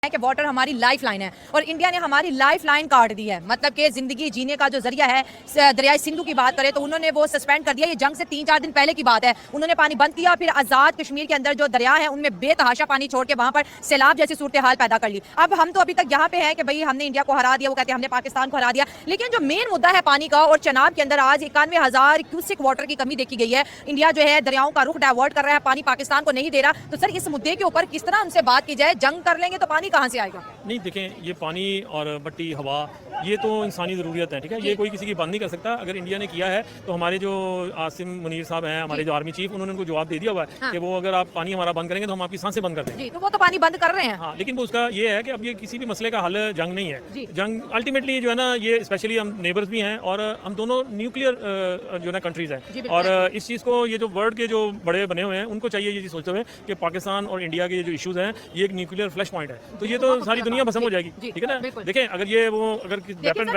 कि वाटर हमारी life line है और इंडिया ने हमारी लाइफ लाइन काट दी है। मतलब कि जिंदगी जीने का जो जरिया है, दरियाई सिंधु की बात करें तो उन्होंने वो सस्पेंड कर दिया। ये जंग से 3-4 दिन पहले की बात है। उन्होंने पानी बंद किया, फिर आजाद कश्मीर के अंदर जो दरिया है उनमें बेतहाशा पानी छोड़ के वहां पर सैलाब जैसी सूरत हाल पैदा कर ली। अब हम तो अभी तक यहाँ पे है कि भाई हमने इंडिया को हरा दिया, वो कहते हैं हमने पाकिस्तान को हरा दिया। लेकिन जो मेन मुद्दा है पानी का, और चनाब के अंदर आज 91,000 क्यूसिक वाटर की कमी देखी गई है। इंडिया जो है दरियाओं का रुख डाइवर्ट कर रहा है, पानी पाकिस्तान को नहीं दे रहा। तो सर इस मुद्दे के ऊपर किस तरह उनसे बात की जाए? जंग कर लेंगे तो पानी कहाँ से आएगा? नहीं देखें, ये पानी और मट्टी हवा ये तो इंसानी ज़रूरियत है, ठीक है। ये कोई किसी की बंद नहीं कर सकता। अगर इंडिया ने किया है तो हमारे जो आसिम मुनीर साहब हैं, हमारे जो आर्मी चीफ, उन्होंने उनको जवाब दे दिया हुआ है कि वो अगर आप पानी हमारा बंद करेंगे तो हम आपकी सांसें बंद कर देंगे। तो वो तो पानी बंद कर रहे हैं। हाँ, लेकिन वो उसका ये है कि अब ये किसी भी मसले का हल जंग नहीं है। जंग अल्टीमेटली जो है ना, ये स्पेशली हम नेबर्स भी हैं और हम दोनों न्यूक्लियर जो है ना कंट्रीज हैं। और इस चीज़ को ये जो वर्ल्ड के जो बड़े बने हुए हैं उनको चाहिए ये चीज़ सोचते हुए कि पाकिस्तान और इंडिया के जो इशूज़ हैं ये एक न्यूक्लियर फ्लैश पॉइंट है। तो ये तो सारी दुनिया भस्म हो जाएगी, ठीक है ना। देखें, अगर ये वो अगर weapon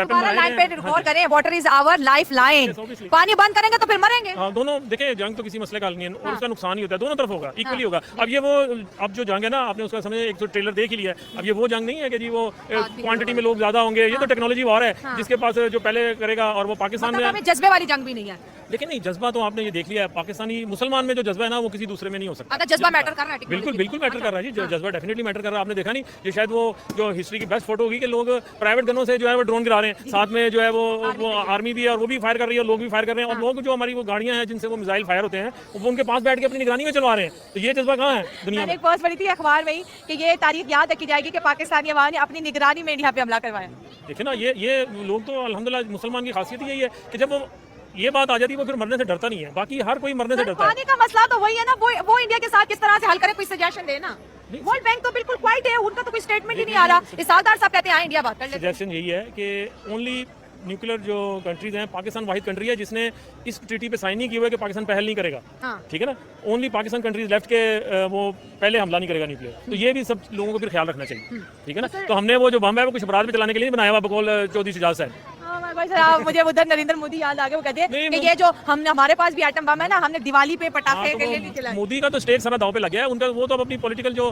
water is our life line, पानी बंद करेंगे तो फिर मरेंगे। हाँ, दोनों देखें, जंग तो किसी मसले का हल नहीं है और उसका नुकसान ही होता है, दोनों तरफ होगा, इक्वली होगा। अब ये वो अब जो जंग है ना, आपने उसका समझे, एक तो ट्रेलर देख ही लिया है। अब ये वो जंग नहीं है कि जी वो क्वांटिटी में लोग ज्यादा होंगे। ये तो टेक्नोलॉजी वार है, जिसके पास जो पहले करेगा, और वो पाकिस्तान में जज्बे वाली जंग भी नहीं है। लेकिन नहीं, जज्बा तो आपने ये देख लिया है, पाकिस्तानी मुसलमान में जो जज्बा है ना वो किसी दूसरे में नहीं हो सकता। जज्बा मैटर कर रहा है, बिल्कुल बिल्कुल मैटर कर रहा है जी। जज्बा डेफिनेटली मैटर कर रहा है। आपने देखा नहीं, ये शायद वो जो हिस्ट्री की बेस्ट फोटो होगी कि लोग प्राइवेट गनों से जो है वो ड्रोन गिरा रहे हैं, साथ में जो है वो आर्मी भी है और वो भी फायर कर रही है, लोग भी फायर कर रहे हैं, और लोग जो हमारी वो गाड़ियां हैं जिनसे वो मिसाइल फायर होते हैं वो उनके पास बैठ के अपनी निगरानी में चलवा रहे हैं। तो ये जज्बा कहाँ है दुनिया में? एक पोस्ट पढ़ी थी अखबार में ही कि ये तारीख याद रखी जाएगी कि पाकिस्तानी अवाम ने अपनी निगरानी में इंडिया पे हमला करवाया। देखिए ना, ये लोग तो अल्हम्दुलिल्लाह मुसलमान की खासियत यही है कि जब वो ये बात आ जाती है वो फिर मरने से डरता नहीं है। बाकी हर कोई मरने से डरता है। पानी का मसला तो वही है ना, वो इंडिया के साथ किस तरह से हल करे, कोई सजेशन देना। वर्ल्ड बैंक तो बिल्कुल क्वाइट है, उनका तो कोई स्टेटमेंट ही नहीं आ रहा। इसालदार साहब कहते हैं इंडिया बात कर ले। सजेशन यही है कि ओनली न्यूक्लियर जो कंट्रीज हैं, पाकिस्तान वाहिद कंट्री है जिसने इस ट्रीटी पे साइन नहीं किया हुआ है कि पाकिस्तान पहल नहीं करेगा, ठीक है ना। ओनली पाकिस्तान कंट्रीज लेफ्ट के वो पहले हमला नहीं करेगा न्यूक्लियर। तो ये भी सब लोगों को फिर ख्याल रखना चाहिए, ठीक है ना। तो हमने वो जो बम है वो कुछ अपराध में चलाने के लिए बनाया हुआ, बकौल चौधरी शजाद साहब। मुझे उधर नरेंद्र मोदी याद आ गया, वो कहते हैं कि ये जो हमने, हमारे पास भी एटम बम है ना, हमने दिवाली पे पटाखे के लिए नहीं चलाए। मोदी का तो स्टेट सारा दांव पे लग गया है। उनका वो तो अपनी पॉलिटिकल जो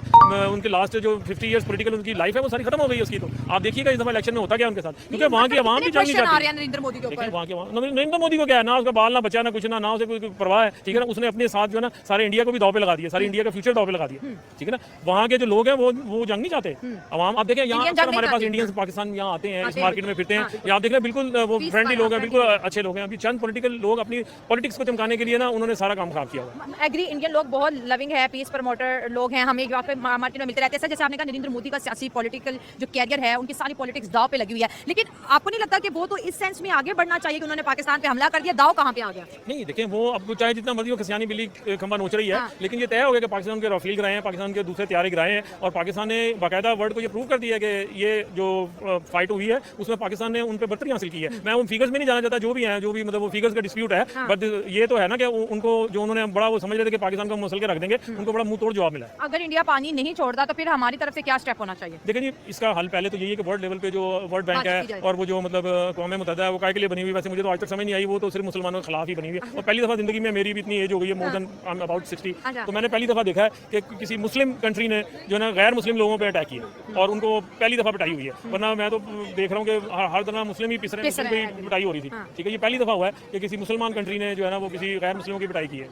उनके लास्ट जो 50 इयर्स पॉलिटिकल उनकी लाइफ है वो सारी खत्म हो गई उसकी। तो आप देखिएगा इस दफा इलेक्शन में होता क्या उनके साथ, क्योंकि वहाँ की आवाम भी जंग नहीं चाहती। नरेंद्र मोदी के ऊपर, नरेंद्र मोदी को क्या है ना, उसका बाल ना बचा ना कुछ ना उसे कोई परवाह है, ठीक है ना। उसने अपने साथ जो है ना सारे इंडिया को भी दांव पे लगा दिया, सारी इंडिया का फ्यूचर दांव पे लगा दिया, ठीक है ना। वहाँ के जो लोग हैं वो जंग नहीं चाहते। आवाम आप देखें, यहाँ हमारे पास इंडियंस पाकिस्तान यहाँ आते हैं, इस मार्केट में फिरते हैं, आप देख रहे हैं बिल्कुल वो फ्रेंडली लोग हैं, बिल्कुल अच्छे लोग हैं। अभी चंद पॉलिटिकल लोग अपनी पॉलिटिक्स को चमकाने के लिए ना उन्होंने सारा काम खराब किया हुआ। एग्री, इंडियन लोग बहुत लविंग है, पीस प्रमोटर लोग हैं, हम एक पे मार्केट में मिलते रहते हैं। जैसे आपने कहा नरेंद्र मोदी का सियासी पॉलिटिकल जो कैरियर है, उनकी सारी पॉलिटिक्स दाव पे लगी हुई है। लेकिन आपको नहीं लगता कि वो तो इस सेंस में आगे बढ़ना चाहिए कि उन्होंने पाकिस्तान पे हमला कर दिया, दाव कहाँ पे आ गया? नहीं देखें, वो अब चाहे जितना मर्जी वो खसियानी बिल्ली खंबा नोच रही है, लेकिन ये तय हो गया कि पाकिस्तान के राफेल गिराए हैं, पाकिस्तान के दूसरे तैयारे गिराए हैं, और पाकिस्तान ने बाकायदा वर्ल्ड को ये प्रूव कर दिया कि ये जो फाइट हुई है उसमें पाकिस्तान ने उन पर बढ़तरी हासिल की है। मैं उन फिगर्स में नहीं जाना चाहता, जो भी है, जो भी मतलब वो फिगर्स का डिस्प्यूट है, बट ये तो है ना कि उनको जो उन्होंने बड़ा वो समझ रहे थे कि पाकिस्तान को मसल के रख देंगे, उनको बड़ा मुंह तोड़ जवाब मिला। अगर इंडिया पानी नहीं छोड़ता तो फिर हमारी तरफ से क्या स्टेप होना चाहिए? देखिए जी, इसका हल पहले तो यही है कि वर्ल्ड लेवल पे जो वर्ल्ड बैंक है और वो जो मतलब क़ौम मुत्तहिदा है वो काय के लिए बनी हुई, वैसे मुझे तो आज तक समझ नहीं आई, वो तो सिर्फ मुसलमानों के खिलाफ ही बनी हुई है। और पहली दफ़ा जिंदगी में, मेरी भी इतनी एज हो गई है, मोर देन अबाउट 60, तो मैंने पहली दफ़ा देखा है कि किसी मुस्लिम कंट्री ने जो है गैर मुस्लिम लोगों पर अटैक किया और उनको पहली दफ़ा पिटाई हुई है। वरना मैं तो देख रहा हूँ कि हर तरह मुस्लिम ही पिस रहे हैं, पिटाई हो रही थी, ठीक है। ये पहली दफ़ा हुआ है कि किसी मुसलमान कंट्री ने जो है ना वो किसी गैर मुस्लिमों की पिटाई की है।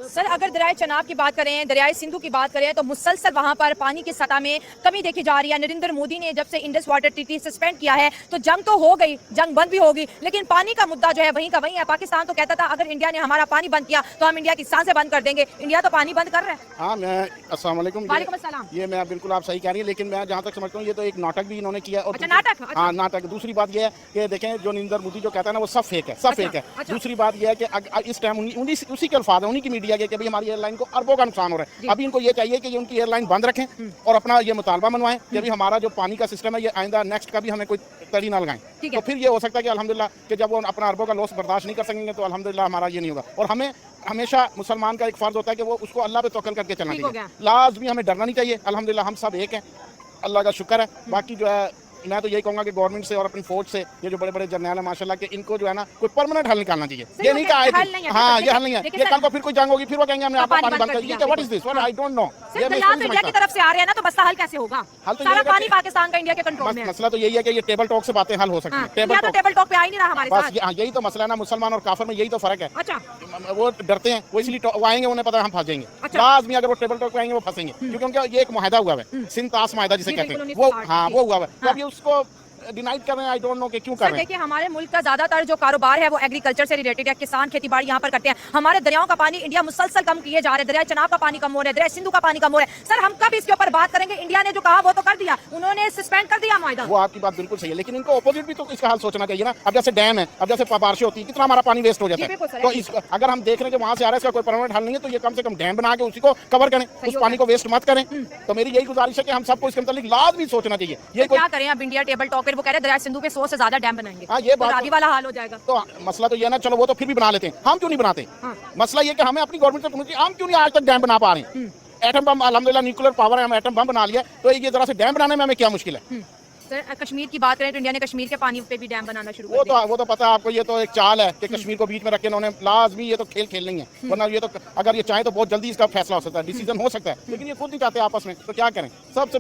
सर अगर दरियाए चनाब की बात करें, दरियाए सिंधु की बात करें तो मुसलसल वहाँ पर पानी की सतह में कमी देखी जा रही है। नरेंद्र मोदी ने जब से इंडस वाटर ट्रीटी सस्पेंड किया है तो जंग तो हो गई, जंग बंद भी होगी, लेकिन पानी का मुद्दा जो है वहीं का वहीं है। पाकिस्तान तो कहता था अगर इंडिया ने हमारा पानी बंद किया तो हम इंडिया की सांसें बंद कर देंगे। इंडिया तो पानी बंद कर रहा है। हाँ, मैं अस्सलाम वालेकुम। वालेकुम अस्सलाम। ये मैं बिल्कुल आप सही कह रही है, लेकिन मैं जहाँ तक समझता हूँ ये तो एक नाटक भी इन्होंने किया। और नाटक? हाँ, नाटक। दूसरी बात यह है कि देखें, जो नरेंद्र मोदी जो कहता है ना वो सब फेक है, सब फेक है। दूसरी बात यह है कि इस टाइम उसी के अल्फाज है, उन्हीं की मीडिया के कि भाई हमारी एयरलाइन को अरबों का नुकसान हो रहा है। अभी इनको ये चाहिए कि ये उनकी एयरलाइन बंद रखें और अपना ये मुतालबा मनवाएं कि भाई हमारा जो पानी का सिस्टम है ये आइंदा नेक्स्ट का भी हमें कोई तड़ी ना लगाएं। तो फिर ये हो सकता है कि अल्हम्दुलिल्लाह कि जब वो अपना अरबों का लॉस बर्दाश्त नहीं कर सकेंगे तो अल्हम्दुलिल्लाह हमारा ये नहीं होगा। और हमें हमेशा मुसलमान का एक फ़र्ज होता है कि वो उसको अल्लाह पे तवक्कल करके चलना चाहिए। लाजमी हमें डरना नहीं चाहिए। अल्हम्दुलिल्लाह हम सब एक हैं, अल्लाह का शुक्र है। बाकी जो है मैं तो यही कहूँगा कि गवर्नमेंट से और अपनी फौज से, ये जो बड़े बड़े जर्नल है माशाल्लाह के, इनको जो है ना कोई परमानेंट हल निकालना चाहिए। ये नहीं कहा हाँ ये हल नहीं है, ये कल को फिर कोई जंग होगी फिर वो कहेंगे हमने आपका पानी बंद कर दिया। What is this? I don't know. ये इंडिया की तरफ से आ रहे हैं ना, तो मसला हल कैसे होगा? सारा पानी पाकिस्तान का इंडिया के कंट्रोल में है। मसला तो यही है कि ये टेबल टॉक से बातें हल हो सकती है। टेबल टॉक पे आ ही नहीं रहा हमारे साथ। बस यही तो मसला है ना, मुसलमान और काफिर में यही तो फर्क है। अच्छा, वो डरते हैं, वो इसलिए वो आएंगे, उन्हें पता है हम फंस जाएंगे। लाजमी अगर वो टेबल टॉक पे आएंगे वो फंसेंगे, क्योंकि उनका ये एक मुआहदा हुआ है, सिंध ताश मुआहदा जिसे कहते हैं, वो हाँ वो हुआ है। तो अब ये उसको डिनाइट कर रहे हैं, आई डोंट नो कि क्यों कर रहे हैं। देखिए हमारे मुल्क का ज्यादातर जो कारोबार है वो एग्रीकल्चर से रिलेटेड है, किसान खेती बाड़ी यहाँ पर करते हैं। हमारे दरियाओं का पानी इंडिया मुसलसल कम किए जा रहे हैं, दरिया चनाब का पानी कम हो रहा है, दरिया सिंधु का पानी कम हो रहा है। सर हम कब इसके ऊपर बात करेंगे? इंडिया ने जो कहा वो तो कर दिया, उन्होंने सस्पेंड कर दिया मुआहदा। वो आपकी बात बिल्कुल सही है, लेकिन इनको अपोजिट भी तो इसका हाल सोचना चाहिए ना। अब जैसे डैम है, अब जैसे बारिशें होती है, कितना हमारा पानी वेस्ट हो जाता है। तो अगर हम देख रहे हैं कि वहाँ से आ रहा है, इसका कोई परमानेंट हल नहीं है, तो ये कम से कम डैम बना के उसी को कवर करें, उस पानी को वेस्ट मत करें। तो मेरी यही गुजारिश है कि हम सबको इसके मतलब लाजमी सोचना चाहिए। ये क्या करें अब? इंडिया टेबल टॉक पर वो कह रहे हैं दरिया सिंधु पे 100 से ज्यादा डैम बनाएंगे। हाँ ये बात आगे वाला हाल हो जाएगा। तो मसला तो ये ना, चलो वो तो फिर भी बना लेते हैं, हम क्यों नहीं बनाते? मसला ये कि हमें अपनी गवर्नमेंट से पूछना चाहिए, हम क्यों नहीं आज तक डैम बना पा रहे हैं? एटम बम अल्हम्दुलिल्लाह न्यूक्लियर पावर है, हम एटम बम बना लिया, तो ये जरा से डैम बनाने में हमें क्या मुश्किल है? सर कश्मीर की बात करें तो इंडिया ने कश्मीर के पानी पे भी डैम बनाना शुरू कर दिया। वो तो पता है आपको, ये तो एक चाल है कि कश्मीर को बीच में रख के उन्होंने लाजमी ये तो खेल खेलनी है, वरना ये तो अगर ये चाहे तो बहुत जल्दी इसका फैसला हो सकता है, डिसीजन हो सकता है, लेकिन ये खुद नहीं चाहते आपस में, तो क्या करें? सबसे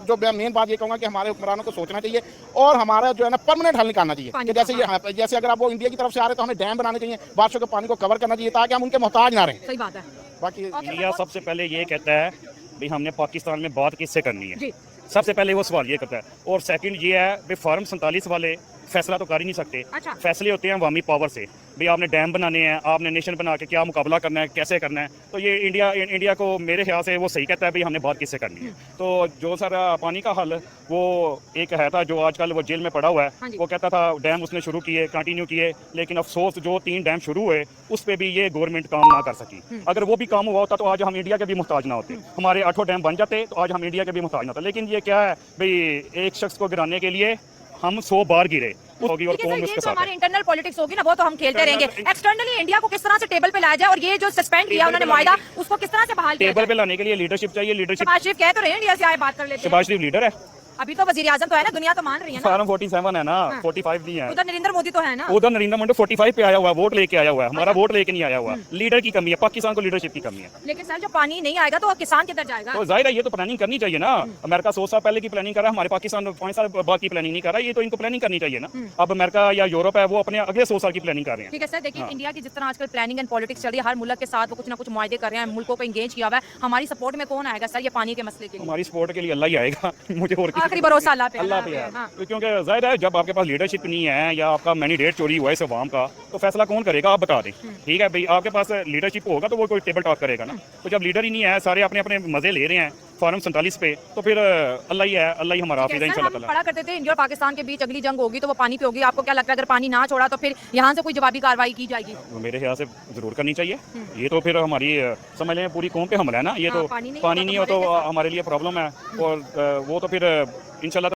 जो मेन बात ये कहूँगा कि हमारे हुक्मरानों को सोचना चाहिए और हमारा जो है ना परमानेंट हल निकालना चाहिए कि जैसे अगर आप वो इंडिया की तरफ से आ रहे तो हमें डैम बनाने चाहिए, बारिशों के पानी को कवर करना चाहिए ताकि हम उनके मोहताज ना रहें। सही बात है। बाकी इंडिया सबसे पहले ये कहता है भाई हमने पाकिस्तान में बात किससे करनी है, सबसे पहले वो सवाल ये करता है। और सेकंड ये है भाई फॉर्म 47 वाले फैसला तो कर ही नहीं सकते। अच्छा। फैसले होते हैं अवामी पावर से, भाई आपने डैम बनाने हैं, आपने नेशन बना के क्या मुकाबला करना है, कैसे करना है। तो ये इंडिया को मेरे ख्याल से वो सही कहता है भाई हमने बात किससे करनी है। तो जो सारा पानी का हल वो एक है था जो आजकल वो जेल में पड़ा हुआ है, वो कहता था डैम उसने शुरू किए, कंटिन्यू किए, लेकिन अफसोस जो 3 डैम शुरू हुए उस पर भी ये गवर्नमेंट काम ना कर सकी। अगर वो भी काम हुआ होता तो आज हम इंडिया के भी मुहताज ना होते, हमारे 8 डैम बन जाते तो आज हम इंडिया के भी मुहताज ना होते। लेकिन ये क्या है भाई, एक शख्स को गिराने के लिए हम 100 बार गिरे होगी और कौन उसके साथ। हमारी इंटरनल पॉलिटिक्स होगी ना, वो तो हम खेलते रहेंगे। एक्सटर्नली इंडिया को किस तरह से टेबल पे लाया जाए, और ये जो सस्पेंड किया उन्होंने मुआहदा, उसको किस तरह से बहाल किया? टेबल पे लाने के लिए लीडरशिप चाहिए। लीडरशिप शहबाज शरीफ कह तो रहे हैं इंडिया से आए, बात कर लेते हैं। शहबाज शरीफ लीडर है, अभी तो वजीर आजम तो है ना, दुनिया तो मान रही है ना। फार्म 47 है ना, 45 नहीं है। उधर नरेंद्र मोदी तो है ना, उधर नरेंद्र मोदी 45 पे आया हुआ है, वोट लेके आया हुआ है, हमारा वोट लेके नहीं आया हुआ है। लीडर की कमी है, पाकिस्तान को लीडरशिप की कमी है। लेकिन सर जब पानी नहीं आएगा तो किसान किधर जाएगा? तो जाहिर है ये तो प्लानिंग करनी चाहिए ना। अमेरिका 100 साल पहले की प्लानिंग कर रहा है, हमारे पाकिस्तान 5 साल बाद की प्लानिंग नहीं कर रहा है, ये तो इनको प्लानिंग करनी चाहिए ना। अब अमेरिका या यूरोप है वो अपने अगले 100 साल की प्लानिंग कर रहे हैं। ठीक है सर, देखिए इंडिया की जिस तरह आजकल प्लानिंग एंड पॉलिटिक्स चल रही है, हर मुल्क के साथ वो कुछ ना कुछ मुआहदे कर रहे हैं, मुल्कों को एंगेज किया हुआ है। हमारी सपोर्ट में कौन आएगा सर ये पानी के मसले के लिए? हमारी सपोर्ट के लिए अल्लाह ही आएगा मुझे और आखिरी भरोसा अल्लाह पे है। अल्लाह पे है। हाँ। क्योंकि जाहिर है जब आपके पास लीडरशिप नहीं है या आपका मैंडेट चोरी हुआ है इस अवाम का, तो फैसला कौन करेगा आप बता दें। ठीक है भाई, आपके पास लीडरशिप होगा तो वो कोई टेबल टॉक करेगा ना। तो जब लीडर ही नहीं है, सारे अपने अपने मजे ले रहे हैं फॉर्म 47 पे, तो फिर अल्लाह ही है, अल्लाह ही हमारा हाफिज़ है इंशाल्लाह ताला। पढ़ा करते थे इंडिया और पाकिस्तान के बीच अगली जंग होगी तो वो पानी पे होगी। आपको क्या लगता है अगर पानी ना छोड़ा तो फिर यहाँ से कोई जवाबी कार्रवाई की जाएगी? मेरे ख्याल से जरूर करनी चाहिए। ये तो फिर हमारी समझ लें पूरी कौम पे हमला है ना। ये तो पानी नहीं हो तो हमारे लिए प्रॉब्लम है, और वो तो फिर इंशाल्लाह